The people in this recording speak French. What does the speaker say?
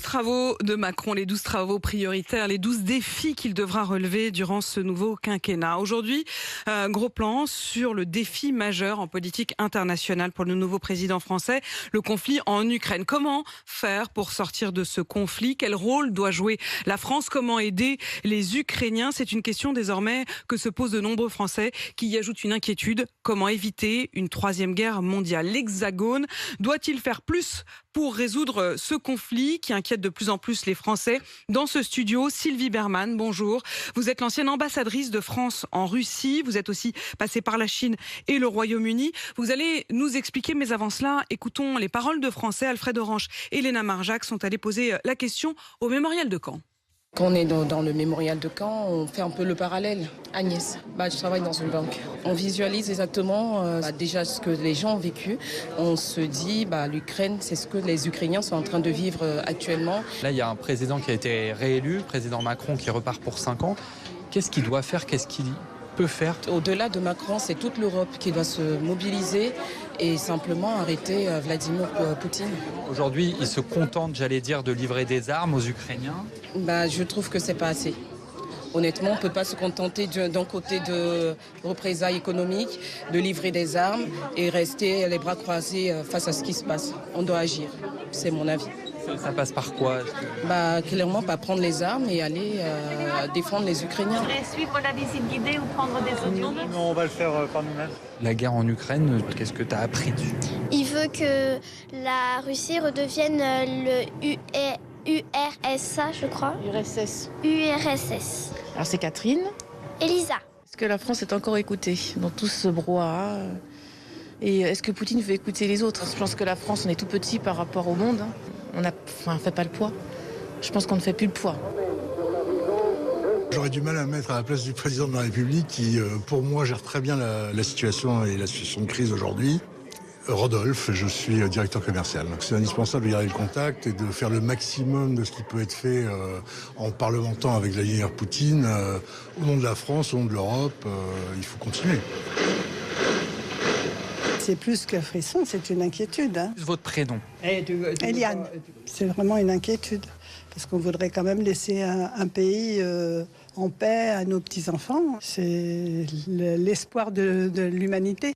travaux de Macron, les 12 travaux prioritaires, les 12 défis qu'il devra relever durant ce nouveau quinquennat. Aujourd'hui, gros plan sur le défi majeur en politique internationale pour le nouveau président français, le conflit en Ukraine. Comment faire pour sortir de ce conflit? Quel rôle doit jouer la France? Comment aider les Ukrainiens? C'est une question désormais que se posent de nombreux Français qui y ajoutent une inquiétude. Comment éviter une troisième guerre mondiale? L'Hexagone doit-il faire plus pour résoudre ce conflit qui inquiète de plus en plus les Français? Dans ce studio, Sylvie Bermann, bonjour. Vous êtes l'ancienne ambassadrice de France en Russie. Vous êtes aussi passée par la Chine et le Royaume-Uni. Vous allez nous expliquer, mais avant cela, écoutons les paroles de Français. Alfred Orange et Léna Marjac sont allés poser la question au mémorial de Caen. Quand on est dans le mémorial de Caen, on fait un peu le parallèle. Agnès, je travaille dans une banque. On visualise exactement déjà ce que les gens ont vécu. On se dit, l'Ukraine, c'est ce que les Ukrainiens sont en train de vivre actuellement. Là, il y a un président qui a été réélu, président Macron, qui repart pour 5 ans. Qu'est-ce qu'il doit faire? Qu'est-ce qu'il peut faire? Au-delà de Macron, c'est toute l'Europe qui doit se mobiliser et simplement arrêter Vladimir Poutine. Aujourd'hui, il se contente, de livrer des armes aux Ukrainiens. Je trouve que c'est pas assez. Honnêtement, on ne peut pas se contenter d'un côté de représailles économiques, de livrer des armes et rester les bras croisés face à ce qui se passe. On doit agir, c'est mon avis. Ça passe par quoi? Clairement, pas prendre les armes et aller défendre les Ukrainiens. Vous voulez suivre la visite guidée ou prendre des audios? Non, on va le faire par nous-mêmes. La guerre en Ukraine, qu'est-ce que tu as appris dessus? Il veut que la Russie redevienne le URSA, je crois. URSS. URSS. Alors c'est Catherine. Elisa. Est-ce que la France est encore écoutée dans tout ce brouhaha? Et est-ce que Poutine veut écouter les autres? Je pense que la France, on est tout petit par rapport au monde. On ne fait pas le poids. Je pense qu'on ne fait plus le poids. J'aurais du mal à me mettre à la place du président de la République qui, pour moi, gère très bien la situation et la situation de crise aujourd'hui. Rodolphe, je suis directeur commercial. C'est indispensable de garder le contact et de faire le maximum de ce qui peut être fait en parlementant avec Vladimir Poutine. Au nom de la France, au nom de l'Europe, il faut continuer. C'est plus qu'un frisson, c'est une inquiétude. Votre prénom? Eliane. C'est vraiment une inquiétude, parce qu'on voudrait quand même laisser un pays en paix à nos petits-enfants. C'est l'espoir de l'humanité.